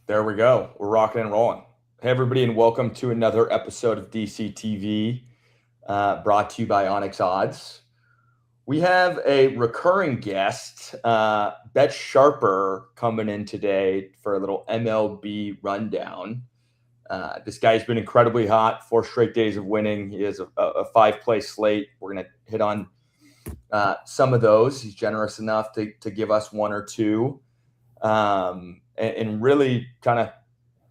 There we go. We're rocking and rolling. Hey, everybody, and welcome to another episode of DCTV, brought to you by Onyx Odds. We have a recurring guest, Bet Sharper, coming in today for a little MLB rundown. This guy's been incredibly hot, 4 straight days of winning. He has a 5-play slate. We're going to hit on some of those. He's generous enough to give us one or two. And really kind of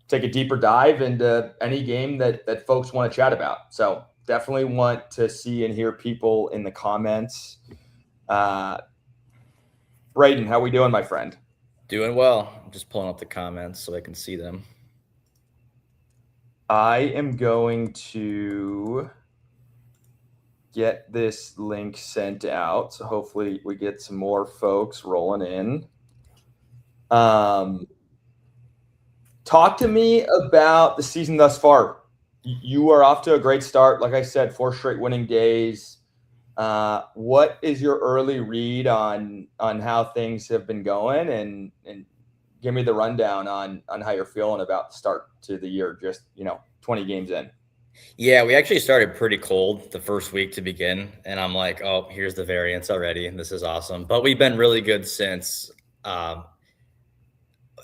take a deeper dive into any game that folks want to chat about. So definitely want to see and hear people in the comments. Braden, how we doing, my friend? Doing well. I'm just pulling up the comments so I can see them. I am going to get this link sent out. So hopefully we get some more folks rolling in. Talk to me about the season thus far. You are off to a great start. Like I said, 4 straight winning days. What is your early read on how things have been going, and give me the rundown on how you're feeling about the start to the year, just 20 games in. Yeah, we actually started pretty cold the first week to begin, and I'm like, oh, here's the variance already, and this is awesome. But we've been really good since.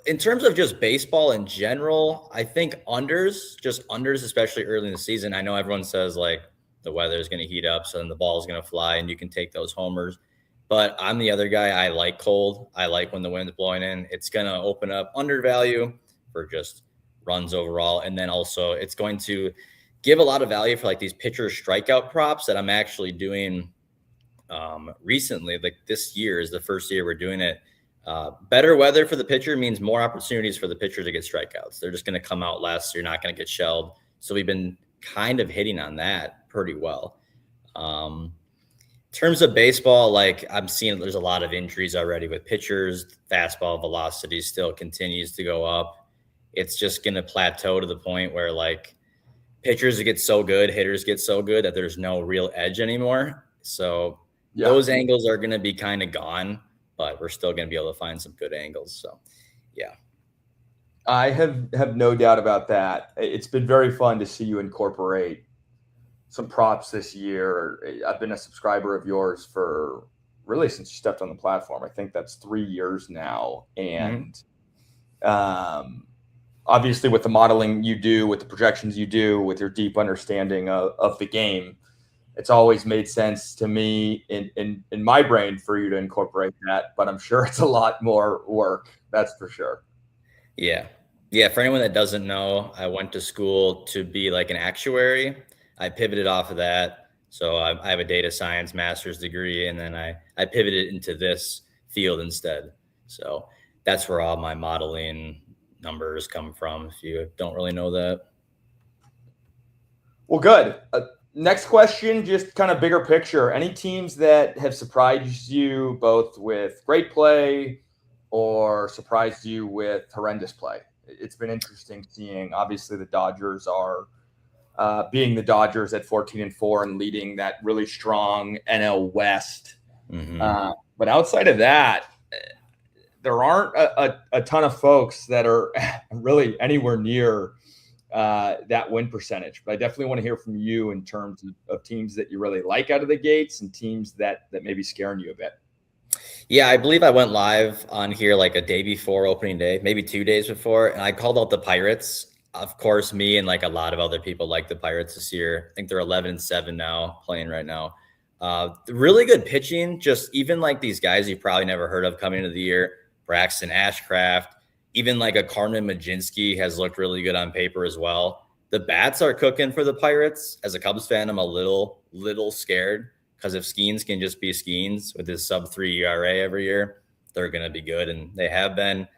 In terms of just baseball in general, I think unders, especially early in the season. I know everyone says like the weather is going to heat up, so then the ball is going to fly and you can take those homers. But I'm the other guy. I like cold. I like when the wind's blowing in. It's going to open up undervalue for just runs overall. And then also it's going to give a lot of value for like these pitcher strikeout props that I'm actually doing recently. Like this year is the first year we're doing it. Better weather for the pitcher means more opportunities for the pitcher to get strikeouts. They're just going to come out less. You're not going to get shelled. So we've been kind of hitting on that pretty well. In terms of baseball, like I'm seeing there's a lot of injuries already with pitchers. Fastball velocity still continues to go up. It's just going to plateau to the point where like pitchers get so good, hitters get so good that there's no real edge anymore. So those angles are going to be kind of gone. But we're still going to be able to find some good angles. So, yeah. I have no doubt about that. It's been very fun to see you incorporate some props this year. I've been a subscriber of yours for really since you stepped on the platform. I think that's 3 years now. And obviously with the modeling you do, with the projections you do, with your deep understanding of the game, it's always made sense to me in my brain for you to incorporate that, but I'm sure it's a lot more work. That's for sure. Yeah. Yeah. For anyone that doesn't know, I went to school to be like an actuary. I pivoted off of that. So I have a data science master's degree, and then I pivoted into this field instead. So that's where all my modeling numbers come from, if you don't really know that. Well, good. Next question, just kind of bigger picture. Any teams that have surprised you both with great play or surprised you with horrendous play? It's been interesting seeing, obviously, the Dodgers are being the Dodgers at 14-4 and leading that really strong NL West. But outside of that, there aren't a ton of folks that are really anywhere near that win percentage. But I definitely want to hear from you in terms of teams that you really like out of the gates and teams that may be scaring you a bit. Yeah, I believe I went live on here like a day before opening day, maybe 2 days before, and I called out the Pirates. Of course, me and like a lot of other people like the Pirates this year. I think they're 11-7 now, playing right now. Really good pitching, just even like these guys you probably never heard of coming into the year, Braxton Ashcraft, even like a Carmen Majinski has looked really good on paper as well. The bats are cooking for the Pirates. As a Cubs fan, I'm a little scared because if Skeens can just be Skeens with his sub-3 ERA every year, they're going to be good, and they have been.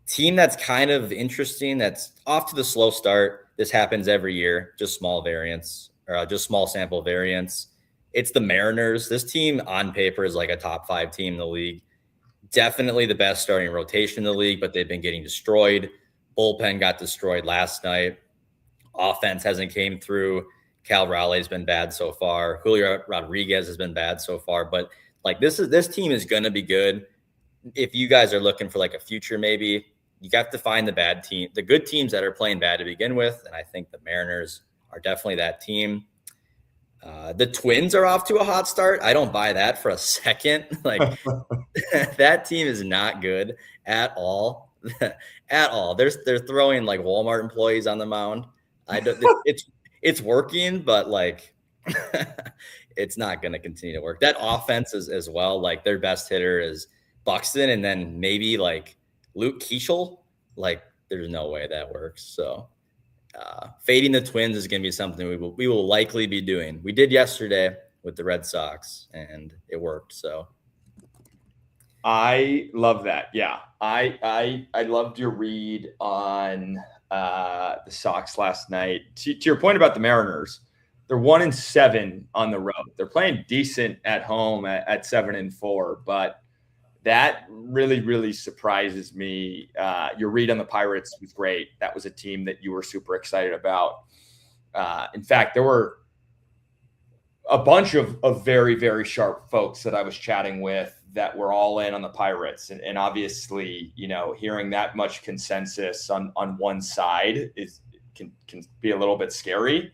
Team that's kind of interesting, that's off to the slow start. This happens every year, just small variance or just small sample variance. It's the Mariners. This team on paper is like a top 5 team in the league. Definitely the best starting rotation in the league, but they've been getting destroyed. Bullpen got destroyed last night. Offense hasn't came through. Cal Raleigh's been bad so far. Julio Rodriguez has been bad so far. But like this team is going to be good. If you guys are looking for like a future, maybe you have to find the good teams that are playing bad to begin with. And I think the Mariners are definitely that team. The Twins are off to a hot start. I don't buy that for a second. Like that team is not good at all. At all. They're throwing like Walmart employees on the mound. It's working, but like it's not going to continue to work. That offense is as well. Like their best hitter is Buxton, and then maybe like Luke Keeschel. Like there's no way that works. So fading the Twins is going to be something we will likely be doing. We did yesterday with the Red Sox, and it worked. So I love that. Yeah, I loved your read on the Sox last night. To your point about the Mariners, they're 1-7 on the road. They're playing decent at home at 7-4, but that really, really surprises me. Your read on the Pirates was great. That was a team that you were super excited about. In fact, there were a bunch of very, very sharp folks that I was chatting with that were all in on the Pirates. And obviously, hearing that much consensus on one side can be a little bit scary.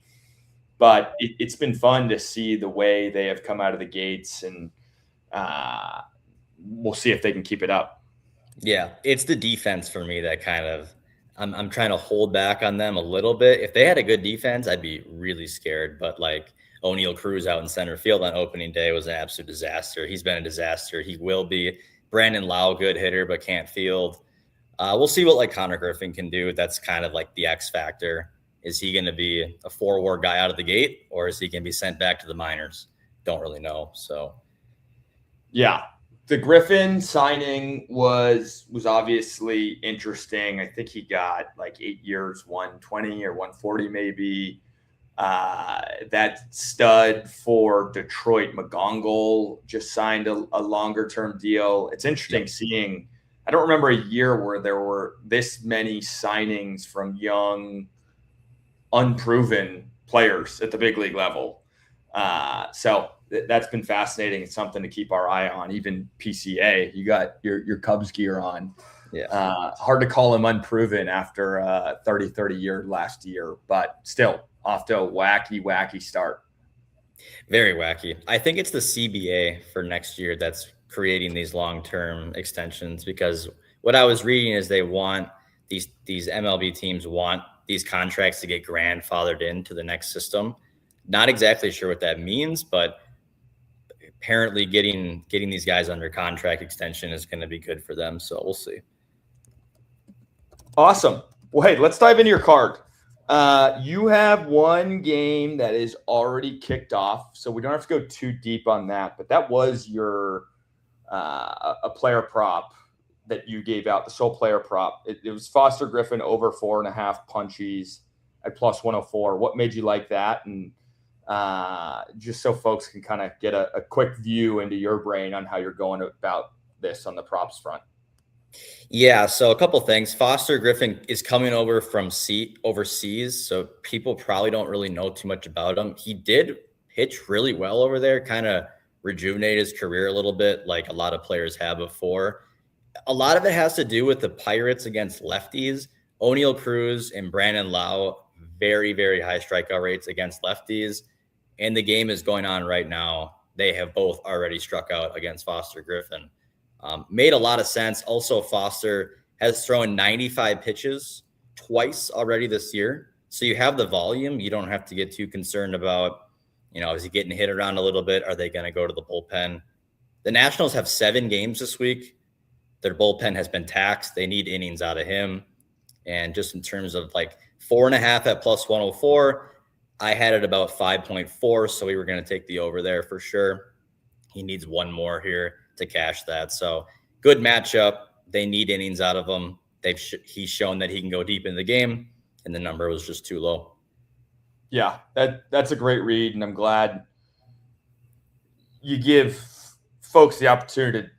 But it's been fun to see the way they have come out of the gates, and we'll see if they can keep it up. Yeah, it's the defense for me that kind of I'm trying to hold back on them a little bit. If they had a good defense, I'd be really scared. But like O'Neal Cruz out in center field on opening day was an absolute disaster. He's been a disaster. He will be. Brandon Lau, good hitter, but can't field. We'll see what like Connor Griffin can do. That's kind of like the X factor. Is he going to be a 4-WAR guy out of the gate, or is he going to be sent back to the minors? Don't really know. So, yeah, the Griffin signing was obviously interesting. I think he got like 8 years, 120 or 140 maybe. That stud for Detroit, McGonagall, just signed a longer-term deal. It's interesting seeing. I don't remember a year where there were this many signings from young, unproven players at the big league level. So that's been fascinating. It's something to keep our eye on. Even PCA, you got your Cubs gear on. Yeah. Hard to call him unproven after a 30 year last year, but still off to a wacky start. Very wacky. I think it's the CBA for next year that's creating these long-term extensions, because what I was reading is they want these MLB teams want these contracts to get grandfathered into the next system. Not exactly sure what that means, but apparently getting these guys under contract extension is going to be good for them. So we'll see. Awesome. Well, hey, let's dive into your card. You have one game that is already kicked off, so we don't have to go too deep on that, but that was your a player prop that you gave out, the sole player prop. It was Foster Griffin over 4.5 punchies at plus 104. What made you like that? And just so folks can kind of get a quick view into your brain on how you're going about this on the props front. Yeah, so a couple things. Foster Griffin is coming over from overseas, so people probably don't really know too much about him. He did pitch really well over there, kind of rejuvenate his career a little bit, like a lot of players have before. A lot of it has to do with the Pirates against lefties. O'Neal Cruz and Brandon Lau, very, very high strikeout rates against lefties. And the game is going on right now. They have both already struck out against Foster Griffin. Made a lot of sense. Also, Foster has thrown 95 pitches twice already this year. So you have the volume. You don't have to get too concerned about, is he getting hit around a little bit? Are they going to go to the bullpen? The Nationals have 7 games this week. Their bullpen has been taxed. They need innings out of him. And just in terms of like 4.5 at plus 104, I had it about 5.4. So we were going to take the over there for sure. He needs one more here to cash that. So good matchup. They need innings out of him. He's shown that he can go deep in the game, and the number was just too low. Yeah, that's a great read, and I'm glad you give folks the opportunity to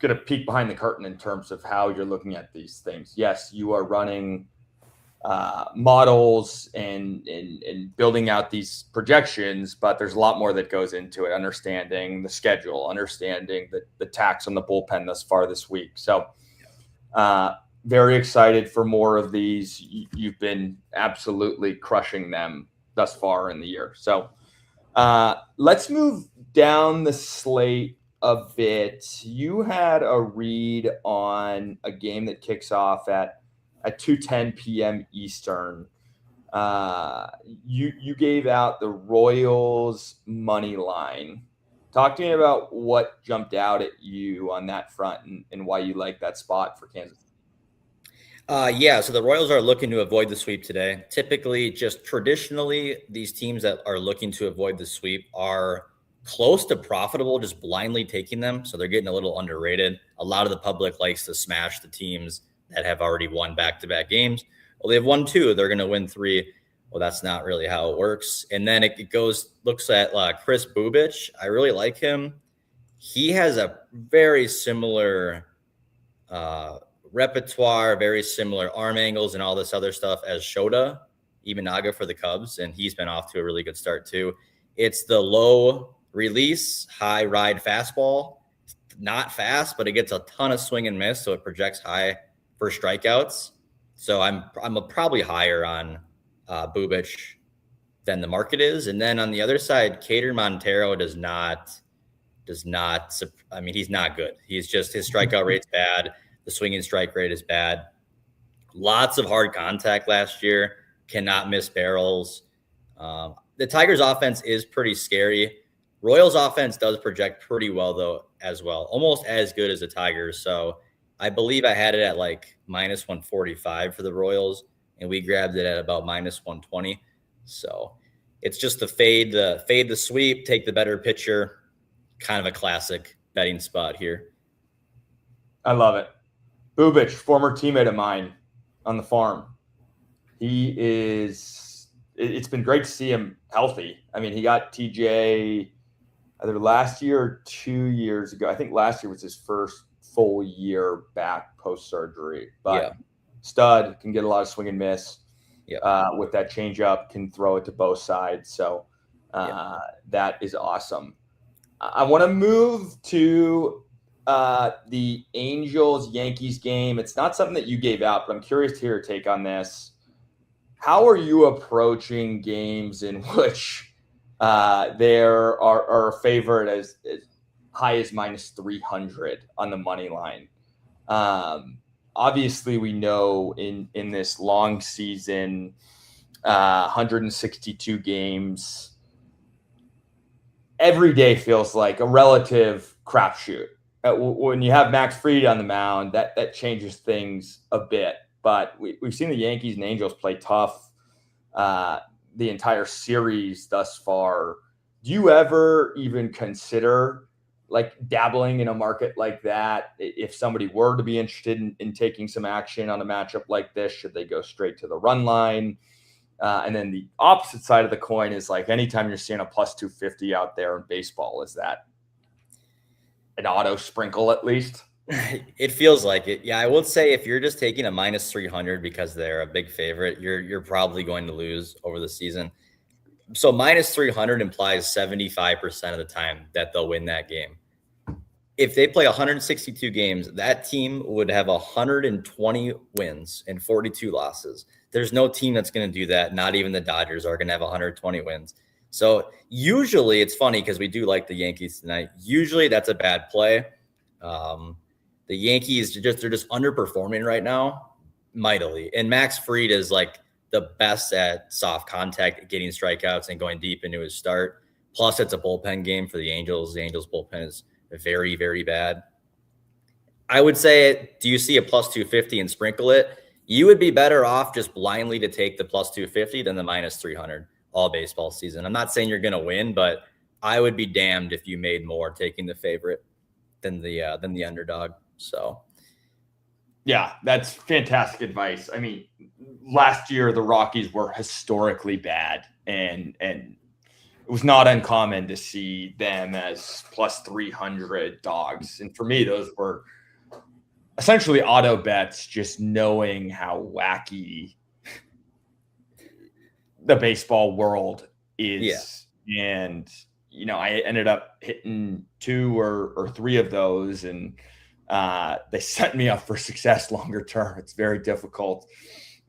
get a peek behind the curtain in terms of how you're looking at these things. Yes, you are running models and building out these projections, but there's a lot more that goes into it. Understanding the schedule, understanding the tax on the bullpen thus far this week. So very excited for more of these. You've been absolutely crushing them thus far in the year. So let's move down the slate a bit. You had a read on a game that kicks off at 2:10 p.m. Eastern. You gave out the Royals money line. Talk to me about what jumped out at you on that front and why you like that spot for Kansas. Yeah, so the Royals are looking to avoid the sweep today. Typically, just traditionally, these teams that are looking to avoid the sweep are close to profitable, just blindly taking them. So they're getting a little underrated. A lot of the public likes to smash the teams that have already won back-to-back games. Well, they've won 2. They're going to win 3. Well, that's not really how it works. And then it looks at Chris Bubich. I really like him. He has a very similar repertoire, very similar arm angles and all this other stuff as Shota Imanaga for the Cubs, and he's been off to a really good start too. It's the low release, high ride fastball. It's not fast, but it gets a ton of swing and miss, so it projects high for strikeouts. So I'm probably higher on Bubich than the market is. And then on the other side, Cater Montero does not. I mean, he's not good. He's just, his strikeout rate's bad. The swinging strike rate is bad. Lots of hard contact last year. Cannot miss barrels. The Tigers' offense is pretty scary. Royals' offense does project pretty well, though, as well. Almost as good as the Tigers. So I believe I had it at like minus 145 for the Royals, and we grabbed it at about minus 120. So it's just the fade the sweep, take the better pitcher. Kind of a classic betting spot here. I love it. Bubich, former teammate of mine on the farm. It's been great to see him healthy. I mean, he got TJ either last year or 2 years ago. I think last year was his first full year back post-surgery. But stud, can get a lot of swing and miss. With that changeup, can throw it to both sides. So that is awesome. I want to move to the Angels-Yankees game. It's not something that you gave out, but I'm curious to hear your take on this. How are you approaching games in which there are a favorite as high as minus 300 on the money line? Obviously, we know in this long season, 162 games, every day feels like a relative crapshoot. When you have Max Fried on the mound, that changes things a bit. But we've seen the Yankees and Angels play tough the entire series thus far. Do you ever even consider like dabbling in a market like that? If somebody were to be interested in taking some action on a matchup like this, should they go straight to the run line? And then the opposite side of the coin is like anytime you're seeing a plus 250 out there in baseball, is that an auto sprinkle at least? It feels like it. Yeah, I would say if you're just taking a minus 300 because they're a big favorite, you're probably going to lose over the season. So minus 300 implies 75% of the time that they'll win that game. If they play 162 games, that team would have 120 wins and 42 losses. There's no team that's going to do that. Not even the Dodgers are going to have 120 wins. So usually it's funny because we do like the Yankees tonight. Usually that's a bad play. The Yankees they're just underperforming right now mightily. And Max Fried is like the best at soft contact, getting strikeouts and going deep into his start. Plus it's a bullpen game for the Angels. The Angels bullpen is very, very bad. I would say, do you see a plus 250 and sprinkle it? You would be better off just blindly to take the plus 250 than the minus 300 all baseball season. I'm not saying you're going to win, but I would be damned if you made more taking the favorite than the underdog. So, yeah, that's fantastic advice. I mean, last year the Rockies were historically bad, and it was not uncommon to see them as plus 300 dogs. And for me, those were essentially auto bets, just knowing how wacky the baseball world is. Yeah. And, I ended up hitting 2 or 3 of those. And they set me up for success longer term. It's very difficult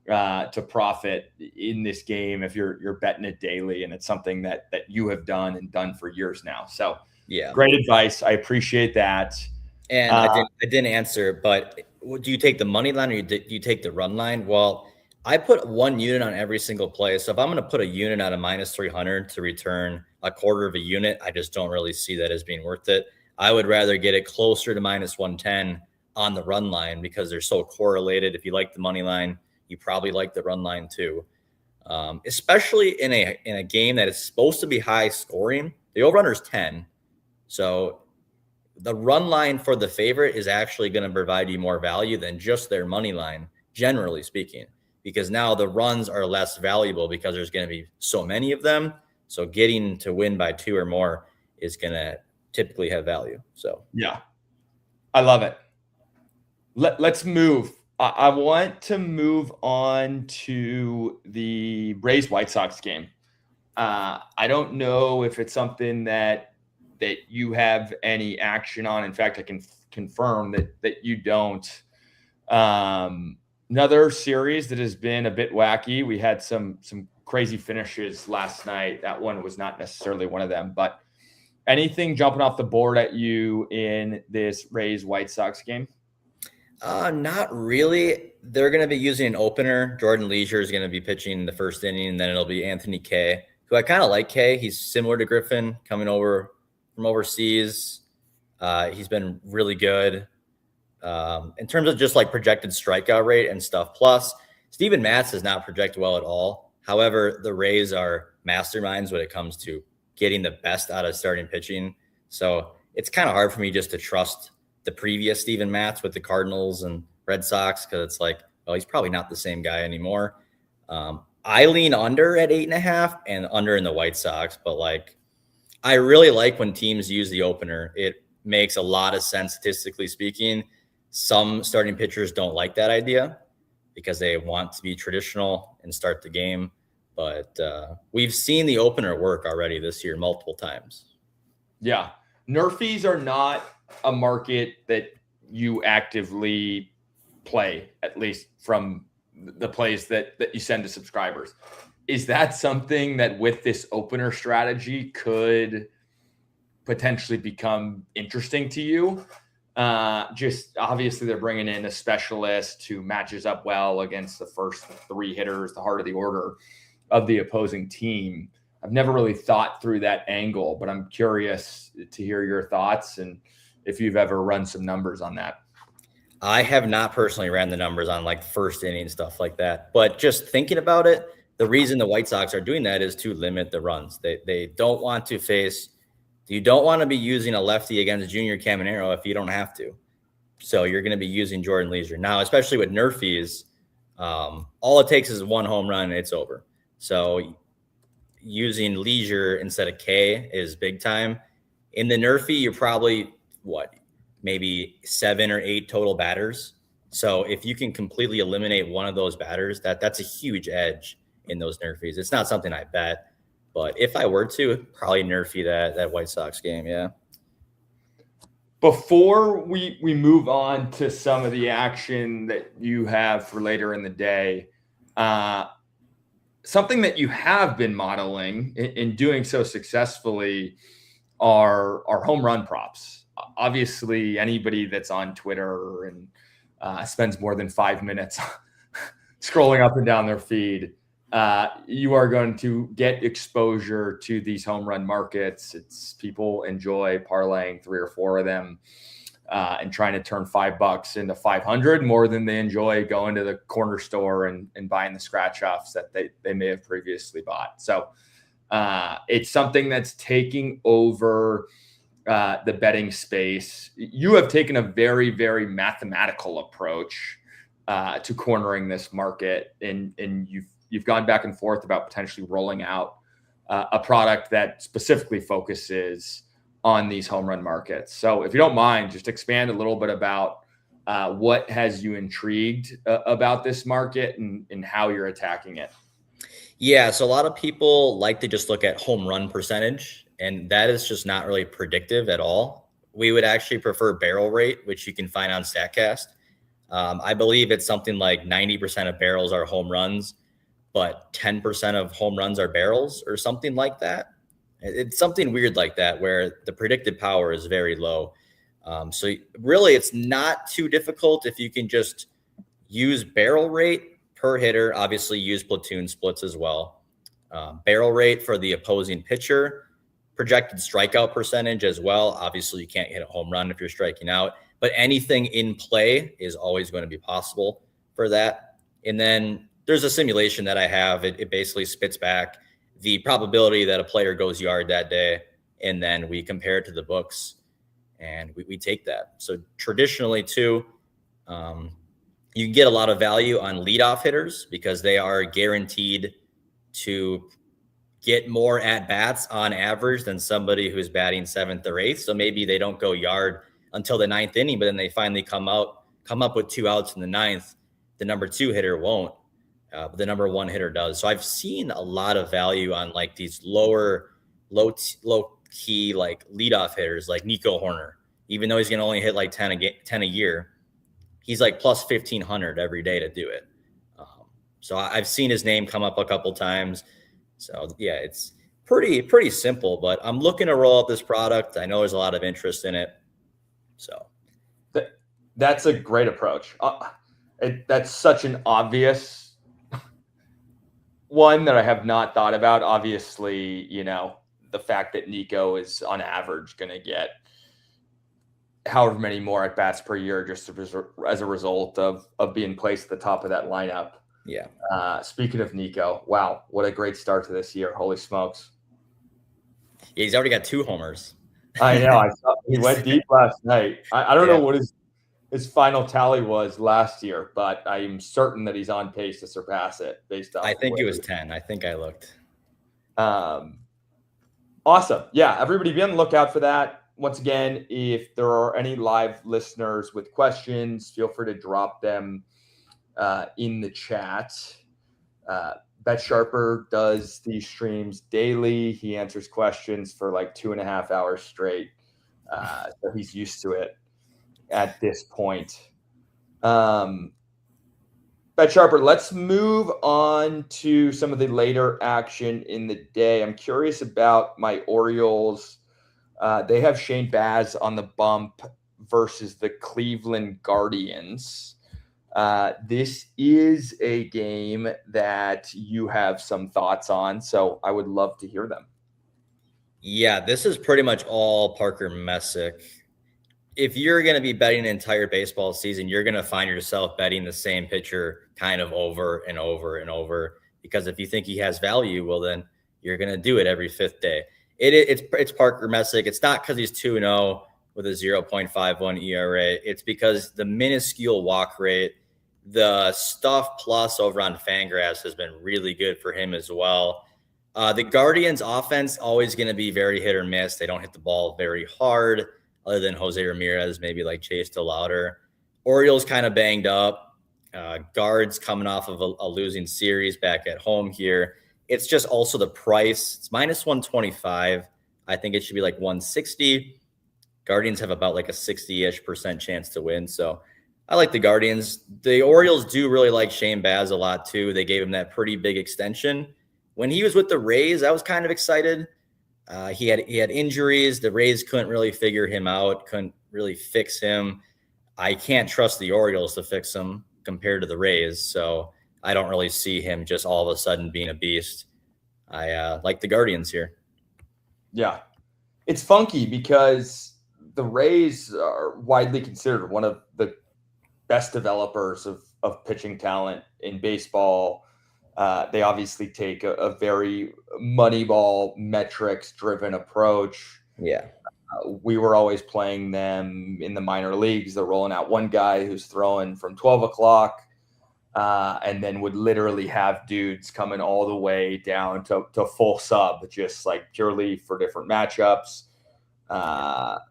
to profit in this game if you're betting it daily, and it's something that you have done for years now. So Yeah. great advice. I appreciate that. And I didn't answer, but do you take the money line or do you take the run line? Well, I put 1 unit on every single play. So if I'm going to put a unit at a -300 to return a quarter of a unit, I just don't really see that as being worth it. I would rather get it closer to -110 on the run line because they're so correlated. If you like the money line, you probably like the run line too. Especially in a game that is supposed to be high scoring. The over-under is 10. So the run line for the favorite is actually going to provide you more value than just their money line, generally speaking, because now the runs are less valuable because there's going to be so many of them. So getting to win by 2 or more is going to typically have value. So yeah, I love it. Let's move. I want to move on to the Rays White Sox game. I don't know if it's something that you have any action on. In fact, I can confirm that you don't. Another series that has been a bit wacky. We had some crazy finishes last night. That one was not necessarily one of them, but anything jumping off the board at you in this Rays White Sox game? Not really. They're going to be using an opener. Jordan Leisure is going to be pitching in the first inning, and then it'll be Anthony Kay, who I kind of like. Kay, he's similar to Griffin, coming over from overseas. He's been really good in terms of just like projected strikeout rate and stuff. Plus, Steven Matz does not project well at all. However, the Rays are masterminds when it comes to getting the best out of starting pitching. So it's kind of hard for me just to trust the previous Steven Matz with the Cardinals and Red Sox because it's like, well, he's probably not the same guy anymore. I lean under at 8.5 and under in the White Sox, but like I really like when teams use the opener. It makes a lot of sense statistically speaking. Some starting pitchers don't like that idea because they want to be traditional and start the game. But we've seen the opener work already this year multiple times. Yeah. Nerfies are not a market that you actively play, at least from the plays that you send to subscribers. Is that something that with this opener strategy could potentially become interesting to you? Just obviously they're bringing in a specialist who matches up well against the first 3 hitters, the heart of the order of the opposing team. I've never really thought through that angle, but I'm curious to hear your thoughts and if you've ever run some numbers on that. I have not personally ran the numbers on like first inning stuff like that, but just thinking about it, the reason the White Sox are doing that is to limit the runs. They don't want to face, you don't want to be using a lefty against Junior Caminero if you don't have to. So you're going to be using Jordan Leisure. Now, especially with Nerfies, all it takes is 1 home run and it's over. So using Leisure instead of K is big time. In the Nerfie, you're probably, maybe 7 or 8 total batters. So if you can completely eliminate one of those batters, that's a huge edge in those Nerfies. It's not something I bet, but if I were to, probably Nerfie that White Sox game, yeah. Before we move on to some of the action that you have for later in the day, something that you have been modeling in doing so successfully are home run props. Obviously, anybody that's on Twitter and spends more than 5 minutes scrolling up and down their feed, you are going to get exposure to these home run markets. It's people enjoy parlaying 3 or 4 of them and trying to turn $5 into 500 more than they enjoy going to the corner store and buying the scratch offs that they may have previously bought. So it's something that's taking over the betting space. You have taken a very, very mathematical approach to cornering this market, and you've gone back and forth about potentially rolling out a product that specifically focuses on these home run markets. So if you don't mind, just expand a little bit about what has you intrigued about this market and how you're attacking it. Yeah, so a lot of people like to just look at home run percentage, and that is just not really predictive at all. we would actually prefer barrel rate, which you can find on StatCast. I believe it's something like 90% of barrels are home runs, but 10% of home runs are barrels or something like that. It's something weird like that where the predicted power is very low. So really, it's not too difficult if you can just use barrel rate per hitter. Obviously, use platoon splits as well. Barrel rate for the opposing pitcher, projected strikeout percentage as well. Obviously, you can't hit a home run if you're striking out, but anything in play is always going to be possible for that. And then there's a simulation that I have. It basically spits back the probability that a player goes yard that day, and then we compare it to the books, and we take that. So traditionally, too, you can get a lot of value on leadoff hitters because they are guaranteed to get more at-bats on average than somebody who's batting seventh or eighth. So maybe they don't go yard until the ninth inning, but then they finally come up with 2 outs in the ninth. The number 2 hitter won't. But the number 1 hitter does. So I've seen a lot of value on like these low key like leadoff hitters like Nico Horner. Even though he's going to only hit like 10 a year, he's like plus 1,500 every day to do it. So I've seen his name come up a couple times. So yeah, it's pretty simple. But I'm looking to roll out this product. I know there's a lot of interest in it. So that's a great approach. That's such an obvious one that I have not thought about. Obviously, the fact that Nico is on average going to get however many more at bats per year just as a result of being placed at the top of that lineup. Yeah. Speaking of Nico, wow, what a great start to this year. Holy smokes. Yeah, he's already got 2 homers. I know. I saw he went deep last night. I don't know what his final tally was last year, but I'm certain that he's on pace to surpass it based on. I think it was 10. I think I looked. Awesome. Yeah, everybody be on the lookout for that. Once again, if there are any live listeners with questions, feel free to drop them in the chat. Bet Sharper does these streams daily. He answers questions for like 2.5 hours straight. So he's used to it at this point. Bet Sharper, let's move on to some of the later action in the day. I'm curious about my Orioles. They have Shane Baz on the bump versus the Cleveland Guardians. This is a game that you have some thoughts on, so I would love to hear them. Yeah, this is pretty much all Parker Messick. If you're going to be betting an entire baseball season, you're going to find yourself betting the same pitcher kind of over and over and over, because if you think he has value, well, then you're going to do it every 5th day. It's Parker Messick. It's not because he's 2-0 with a 0.51 ERA. It's because the minuscule walk rate, the stuff plus over on Fangraphs has been really good for him as well. The Guardians offense always going to be very hit or miss. They don't hit the ball very hard, other than Jose Ramirez, maybe like Chase DeLauder. Orioles kind of banged up. Guards coming off of a losing series back at home here. It's just also the price. It's minus 125. I think it should be like 160. Guardians have about like a 60-ish% chance to win. So I like the Guardians. The Orioles do really like Shane Baz a lot too. They gave him that pretty big extension. When he was with the Rays, I was kind of excited. He had injuries. The Rays couldn't really figure him out, couldn't really fix him. I can't trust the Orioles to fix him compared to the Rays. So I don't really see him just all of a sudden being a beast. I like the Guardians here. Yeah. It's funky because the Rays are widely considered one of the best developers of pitching talent in baseball. They obviously take a very Moneyball metrics-driven approach. Yeah. We were always playing them in the minor leagues. They're rolling out one guy who's throwing from 12 o'clock and then would literally have dudes coming all the way down to full sub, just like purely for different matchups.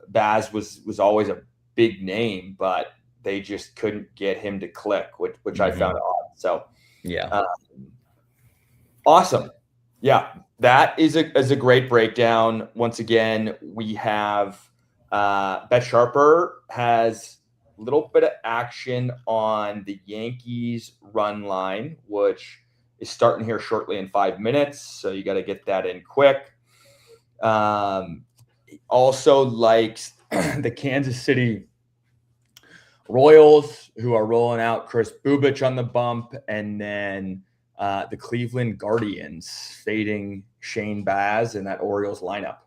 Baz was always a big name, but they just couldn't get him to click, which I found odd. So, yeah. Awesome. Yeah, that is a great breakdown. Once again, we have Bet Sharper has a little bit of action on the Yankees run line, which is starting here shortly in 5 minutes. So you got to get that in quick. Also likes the Kansas City Royals, who are rolling out Chris Bubich on the bump, and then the Cleveland Guardians fading Shane Baz in that Orioles lineup.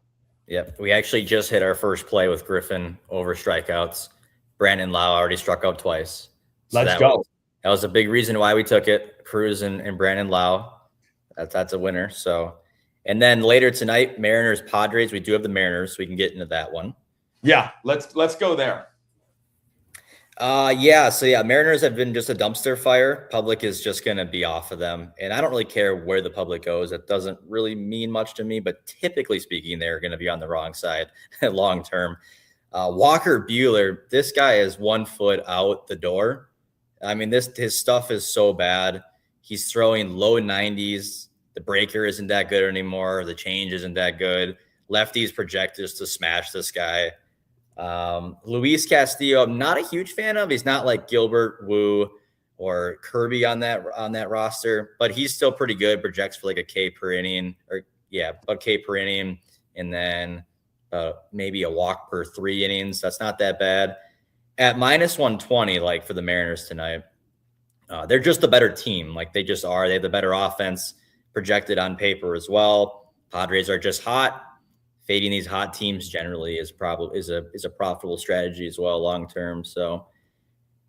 Yep. We actually just hit our first play with Griffin over strikeouts. Brandon Lau already struck out twice. So Let's go. That was a big reason why we took it. Cruz and Brandon Lau. That's a winner. So, and then later tonight, Mariners Padres. We do have the Mariners, so we can get into that one. Yeah, let's go there. Mariners have been just a dumpster fire. Public is just going to be off of them. And I don't really care where the public goes. That doesn't really mean much to me, but typically speaking, they're going to be on the wrong side long term. Walker Buehler, this guy is 1 foot out the door. I mean, his stuff is so bad. He's throwing low 90s. The breaker isn't that good anymore. The change isn't that good. Lefties project just to smash this guy. Luis Castillo, I'm not a huge fan of. He's not like Gilbert, Wu, or Kirby on that roster, but he's still pretty good. Projects for like a K per inning, about K per inning, and then maybe a walk per 3 innings. That's not that bad. At minus 120, like for the Mariners tonight, they're just a better team. Like they just are. They have the better offense projected on paper as well. Padres are just hot. Fading these hot teams generally is a profitable strategy as well long term. So,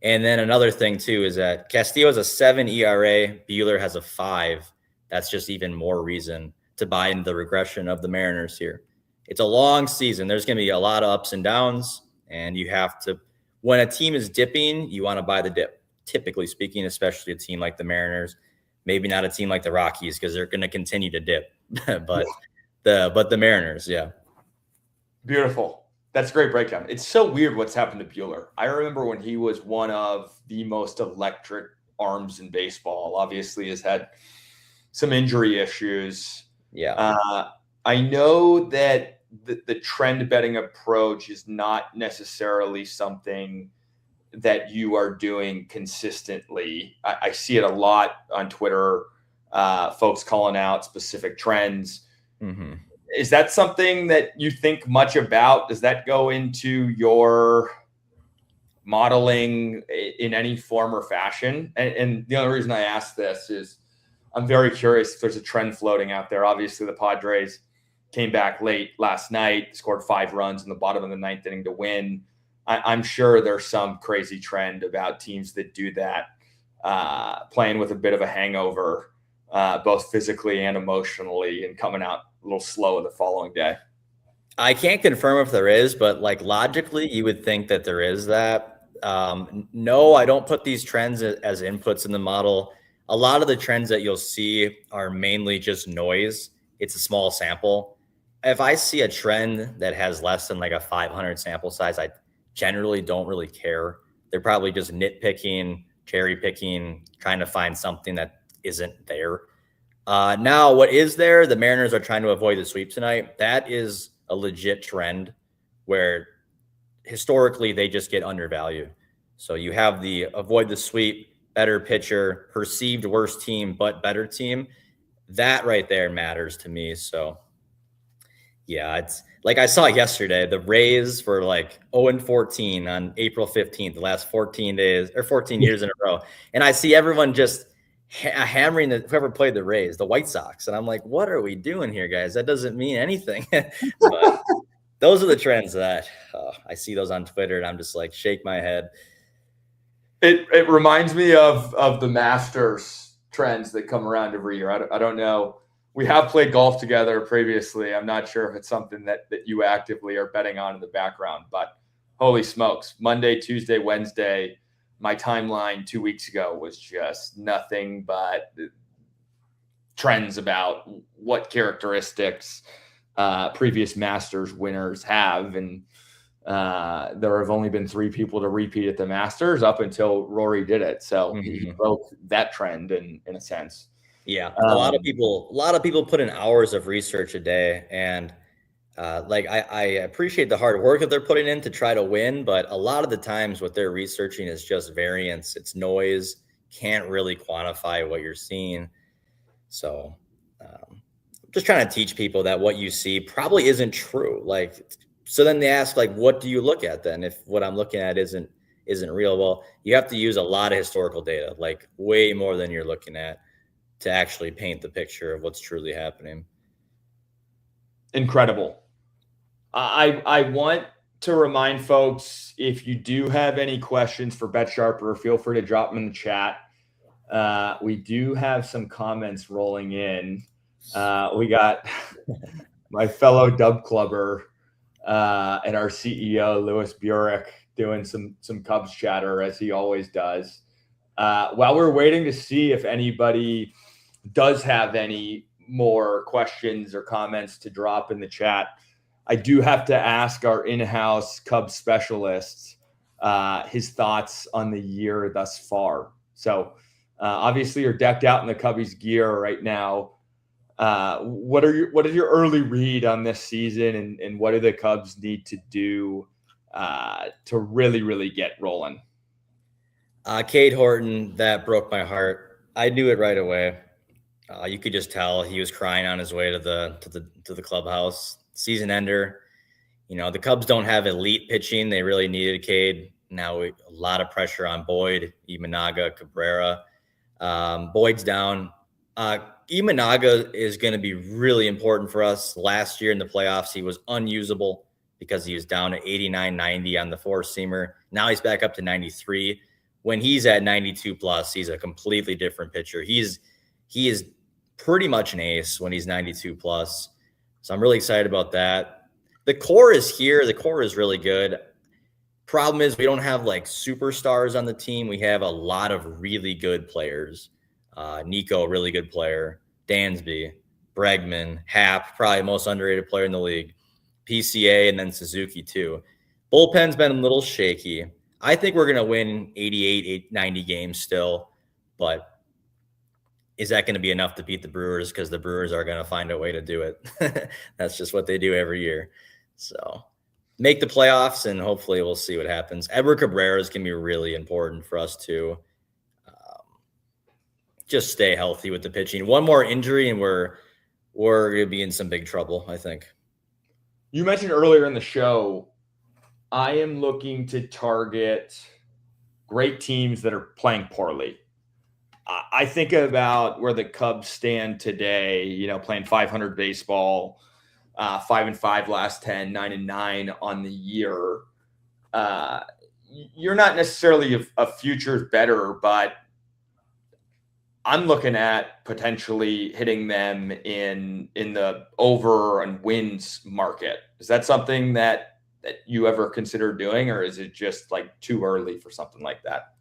and then another thing too is that Castillo has a 7 ERA, Buehler has a 5. That's just even more reason to buy into the regression of the Mariners here. It's a long season. There's going to be a lot of ups and downs, and you have to. When a team is dipping, you want to buy the dip. Typically speaking, especially a team like the Mariners, maybe not a team like the Rockies because they're going to continue to dip, but. The Mariners, yeah. Beautiful. That's a great breakdown. It's so weird what's happened to Buehler. I remember when he was one of the most electric arms in baseball. Obviously has had some injury issues. Yeah. I know that the trend betting approach is not necessarily something that you are doing consistently. I see it a lot on Twitter, folks calling out specific trends. Mm-hmm. Is that something that you think much about? Does that go into your modeling in any form or fashion? And the only reason I ask this is I'm very curious if there's a trend floating out there. Obviously, the Padres came back late last night, scored 5 runs in the bottom of the 9th inning to win. I'm sure there's some crazy trend about teams that do that, playing with a bit of a hangover, both physically and emotionally, and coming out a little slow the following day. I can't confirm if there is, but like logically, you would think that there is that. No, I don't put these trends as inputs in the model. A lot of the trends that you'll see are mainly just noise. It's a small sample. If I see a trend that has less than like a 500 sample size, I generally don't really care. They're probably just nitpicking, cherry picking, trying to find something that isn't there. Now, what is there? The Mariners are trying to avoid the sweep tonight. That is a legit trend where historically they just get undervalued. So you have the avoid the sweep, better pitcher, perceived worse team, but better team. That right there matters to me. So, yeah, it's like I saw yesterday, the Rays were like 0-14 on April 15th, the last 14 days or 14 years in a row. And I see everyone just hammering whoever played the Rays, the White Sox. And I'm like, what are we doing here, guys? That doesn't mean anything. But those are the trends that I see those on Twitter, and I'm just like, shake my head. It reminds me of the Masters trends that come around every year. I don't know. We have played golf together previously. I'm not sure if it's something that you actively are betting on in the background, but holy smokes, Monday, Tuesday, Wednesday, my timeline 2 weeks ago was just nothing but trends about what characteristics previous Masters winners have. And there have only been 3 people to repeat at the Masters up until Rory did it. So he broke that trend in a sense. Yeah. A lot of people put in hours of research a day. And I appreciate the hard work that they're putting in to try to win, but a lot of the times what they're researching is just variance. It's noise. Can't really quantify what you're seeing. So, just trying to teach people that what you see probably isn't true. So then they ask, what do you look at then if what I'm looking at isn't real? Well, you have to use a lot of historical data, like way more than you're looking at, to actually paint the picture of what's truly happening. Incredible. I want to remind folks, if you do have any questions for Bet Sharper, feel free to drop them in the chat. We do have some comments rolling in. We got my fellow Dub Clubber and our CEO, Louis Burek, doing some Cubs chatter, as he always does. While we're waiting to see if anybody does have any more questions or comments to drop in the chat, I do have to ask our in-house Cubs specialist his thoughts on the year thus far. So obviously you're decked out in the Cubbies gear right now. What is your early read on this season, and what do the Cubs need to do to really, really get rolling? Cade Horton, that broke my heart. I knew it right away. You could just tell he was crying on his way to the clubhouse. Season ender. The Cubs don't have elite pitching. They really needed Cade. Now a lot of pressure on Boyd, Imanaga, Cabrera. Boyd's down. Imanaga is going to be really important for us. Last year in the playoffs, he was unusable because he was down to 89, 90 on the four-seamer. Now he's back up to 93. When he's at 92 plus, he's a completely different pitcher. He is pretty much an ace when he's 92 plus. So I'm really excited about that. The core is here. The core is really good. Problem is we don't have superstars on the team. We have a lot of really good players. Nico, really good player. Dansby, Bregman, Happ, probably most underrated player in the league. PCA, and then Suzuki too. Bullpen's been a little shaky. I think we're going to win 88, 90 games still, but is that going to be enough to beat the Brewers? Because the Brewers are going to find a way to do it. That's just what they do every year. So make the playoffs, and hopefully we'll see what happens. Edward Cabrera is going to be really important for us to just stay healthy with the pitching. One more injury, and we're going to be in some big trouble, I think. You mentioned earlier in the show, I am looking to target great teams that are playing poorly. I think about where the Cubs stand today, playing 500 baseball, 5-5 last 10, 9-9 on the year. You're not necessarily a future better, but I'm looking at potentially hitting them in the over and wins market. Is that something that you ever consider doing, or is it just too early for something like that?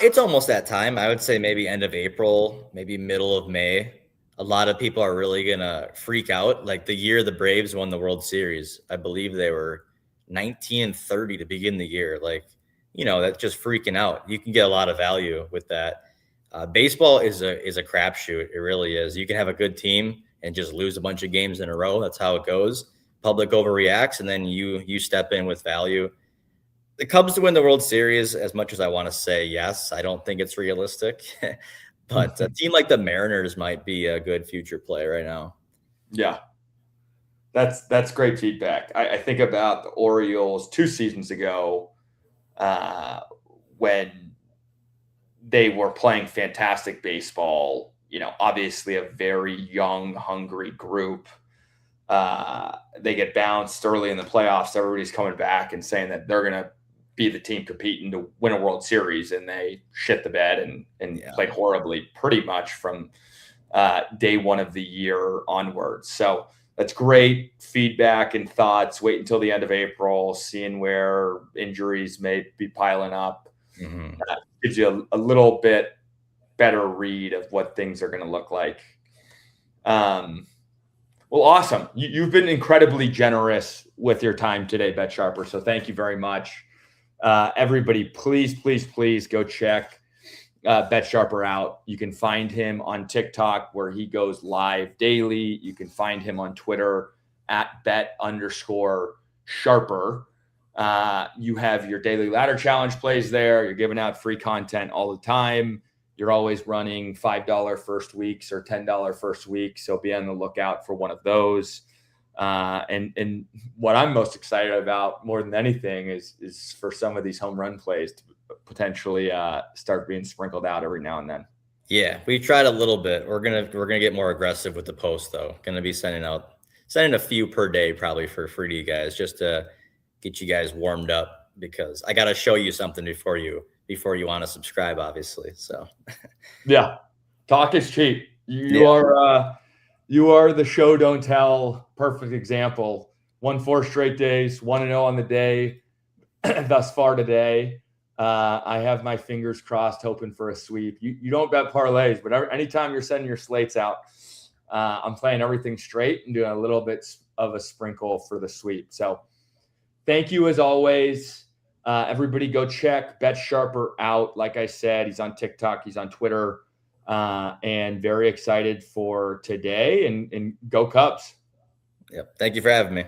It's almost that time. I would say maybe end of April, maybe middle of May. A lot of people are really going to freak out. The year the Braves won the World Series, I believe they were 19-30 to begin the year. That's just freaking out. You can get a lot of value with that. Baseball is a crapshoot. It really is. You can have a good team and just lose a bunch of games in a row. That's how it goes. Public overreacts, and then you step in with value. The Cubs to win the World Series, as much as I want to say yes, I don't think it's realistic. But a team like the Mariners might be a good future play right now. Yeah, that's great feedback. I think about the Orioles 2 seasons ago when they were playing fantastic baseball. Obviously a very young, hungry group. They get bounced early in the playoffs. Everybody's coming back and saying that they're going to be the team competing to win a World Series, and they shit the bed and played horribly pretty much from day one of the year onwards. So that's great feedback and thoughts. Wait until the end of April, seeing where injuries may be piling up. Mm-hmm. That gives you a little bit better read of what things are going to look like. Well, awesome. You've been incredibly generous with your time today, Bet Sharper. So thank you very much. Everybody, please go check Bet Sharper out. You can find him on TikTok, where he goes live daily. You can find him on Twitter at bet_sharper. You have your daily ladder challenge plays there. You're giving out free content all the time. You're always running $5 first weeks or $10 first week. So be on the lookout for one of those. And what I'm most excited about more than anything is for some of these home run plays to potentially start being sprinkled out every now and then. Yeah, we tried a little bit. We're gonna get more aggressive with the post though. Gonna be sending a few per day probably for free to you guys, just to get you guys warmed up, because I gotta show you something before you want to subscribe, obviously. So yeah, talk is cheap. You are the show don't tell perfect example. Won 4 straight days, 1-0 on the day thus far today. I have my fingers crossed, hoping for a sweep. You don't bet parlays, but anytime you're sending your slates out, I'm playing everything straight and doing a little bit of a sprinkle for the sweep. So thank you as always. Everybody go check Bet Sharper out. Like I said, he's on TikTok, he's on Twitter, and very excited for today, and go Cubs. Yep. Thank you for having me.